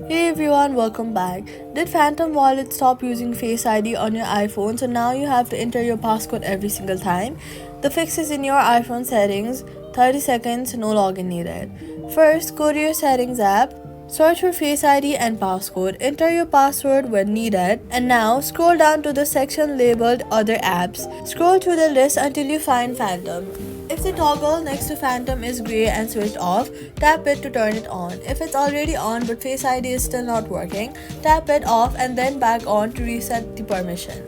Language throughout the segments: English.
Hey everyone, welcome back. Did Phantom Wallet stop using Face ID on your iPhone, so now you have to enter your passcode every single time? The fix is in your iPhone settings, 30 seconds, no login needed. First, go to your settings app, search for Face ID and Passcode, enter your password when needed, and now scroll down to the section labeled Other Apps. Scroll through the list until you find Phantom. If the toggle next to Phantom is grey and switched off, tap it to turn it on. If it's already on but Face ID is still not working, tap it off and then back on to reset the permission.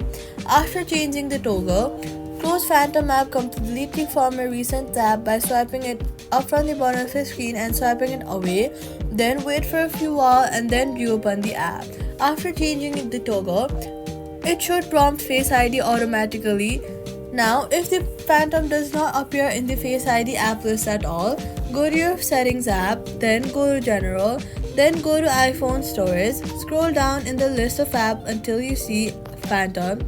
After changing the toggle, close Phantom app completely from a recent tab by swiping it up from the bottom of the screen and swiping it away. Then wait for a few while and then reopen the app. After changing the toggle, it should prompt Face ID automatically. Now, if the Phantom does not appear in the Face ID app list at all, go to your settings app, then go to general, then go to iPhone storage, scroll down in the list of apps until you see Phantom.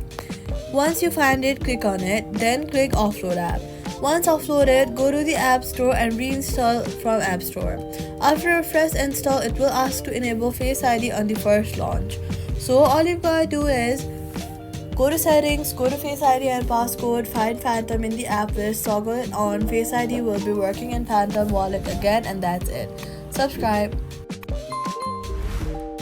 Once you find it, click on it, then click Offload app. Once offloaded, go to the App Store and reinstall from App Store. After a fresh install, it will ask to enable Face ID on the first launch. So all you've got to do is go to settings, go to Face ID and Passcode, find Phantom in the app list, toggle it on, Face ID will be working in Phantom Wallet again, and that's it. Subscribe.